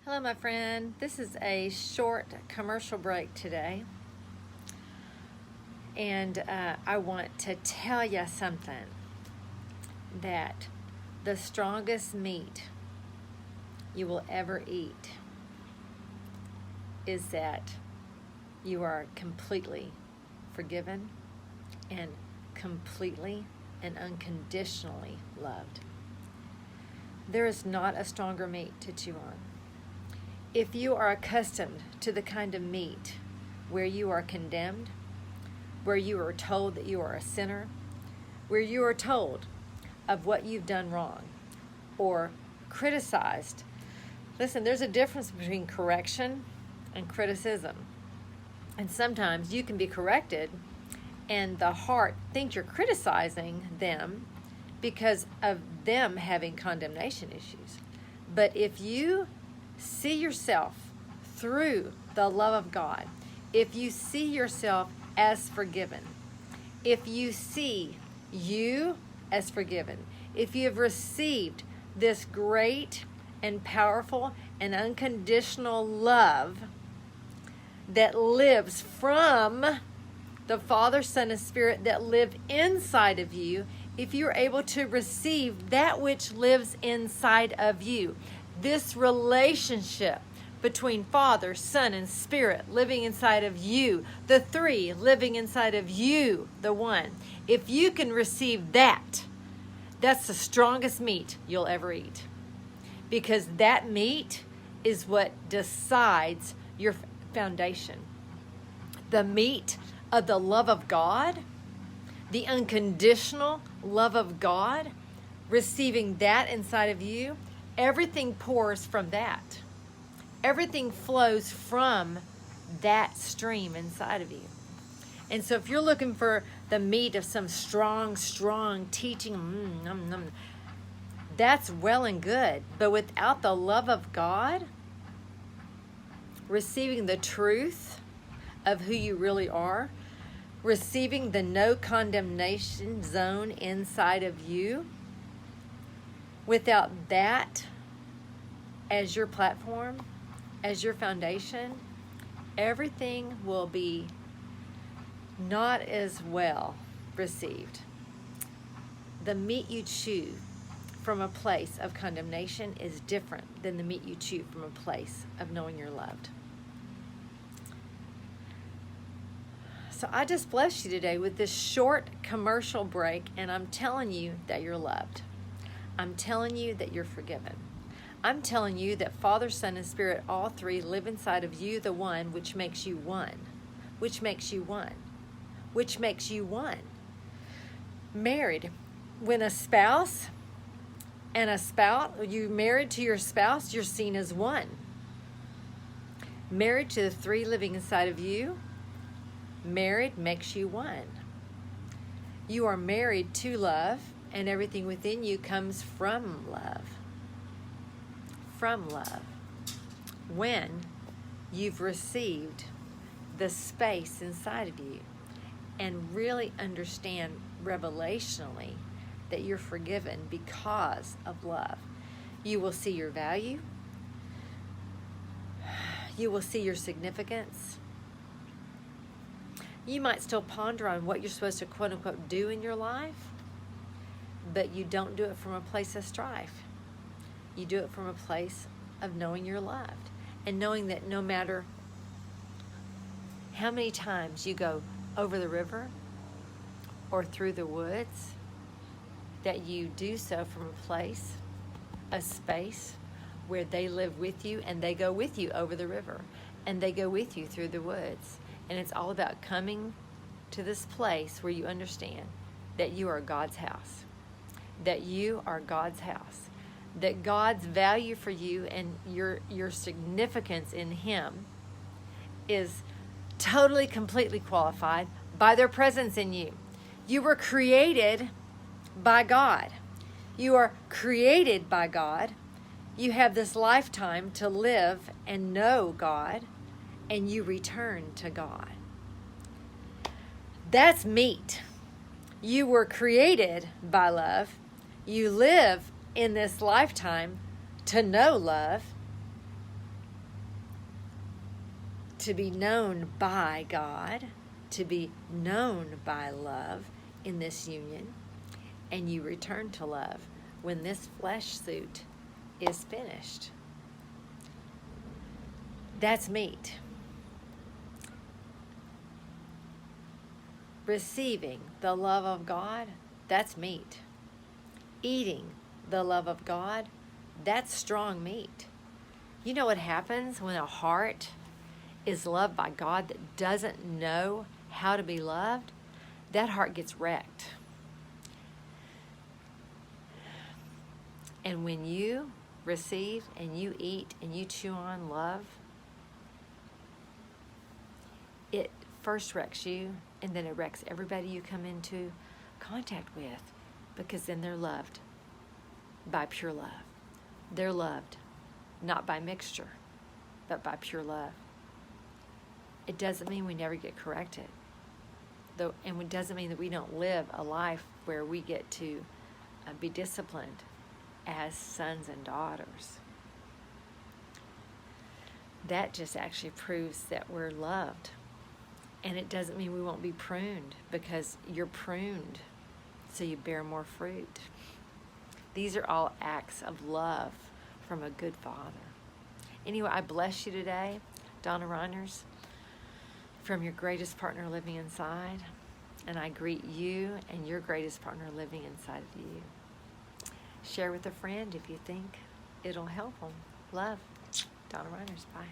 Hello, my friend. This is a short commercial break today. And I want to tell you something, that the strongest meat you will ever eat is that you are completely forgiven and completely and unconditionally loved. There is not a stronger meat to chew on. If you are accustomed to the kind of meat where you are condemned, where you are told that you are a sinner, where you are told of what you've done wrong or criticized. Listen, there's a difference between correction and criticism. And sometimes you can be corrected and the heart thinks you're criticizing them because of them having condemnation issues. But if you see yourself through the love of God, if you see yourself as forgiven, if you see you as forgiven, if you have received this great and powerful and unconditional love that lives from the Father, Son, and Spirit that live inside of you, if you're able to receive that which lives inside of you, this relationship between Father, Son, and Spirit living inside of you, the three living inside of you, the one. If you can receive that, that's the strongest meat you'll ever eat. Because that meat is what decides your foundation. The meat of the love of God, the unconditional love of God, receiving that inside of you, everything pours from that. Everything flows from that stream inside of you. And so if you're looking for the meat of some strong teaching, that's well and good. But without the love of God, receiving the truth of who you really are, receiving the no condemnation zone inside of you, without that as your platform, as your foundation, everything will be not as well received. The meat you chew from a place of condemnation is different than the meat you chew from a place of knowing you're loved. So I just bless you today with this short commercial break, and I'm telling you that you're loved. I'm telling you that you're forgiven. I'm telling you that Father, Son, and Spirit, all three live inside of you, the one, which makes you one. Which makes you one. Which makes you one. Married. When a spouse and a spouse, you married to your spouse, you're seen as one. Married to the three living inside of you, married makes you one. You are married to love, and everything within you comes from love. From love. When you've received the space inside of you and really understand revelationally that you're forgiven because of love, you will see your value. You will see your significance. You might still ponder on what you're supposed to quote unquote do in your life, but you don't do it from a place of strife. You do it from a place of knowing you're loved and knowing that no matter how many times you go over the river or through the woods, that you do so from a place, a space where they live with you and they go with you over the river and they go with you through the woods. And it's all about coming to this place where you understand that you are God's house. That you are God's house. That God's value for you and your significance in Him is totally, completely qualified by their presence in you. You were created by God. You are created by God. You have this lifetime to live and know God, and you return to God. That's meat. You were created by love. You live in this lifetime to know love, to be known by God, to be known by love in this union, and you return to love when this flesh suit is finished. That's meat. Receiving the love of God, that's meat. Eating the love of God, that's strong meat. You know what happens when a heart is loved by God that doesn't know how to be loved? That heart gets wrecked. And when you receive and you eat and you chew on love, it first wrecks you, and then it wrecks everybody you come into contact with, because then they're loved by pure love. They're loved not by mixture, but by pure love. It doesn't mean we never get corrected, though, and it doesn't mean that we don't live a life where we get to be disciplined as sons and daughters. That just actually proves that we're loved. And it doesn't mean we won't be pruned, because you're pruned so you bear more fruit. These are all acts of love from a good Father. Anyway, I bless you today, Donna Reiners, from your greatest partner living inside. And I greet you and your greatest partner living inside of you. Share with a friend if you think it'll help them. Love, Donna Reiners. Bye.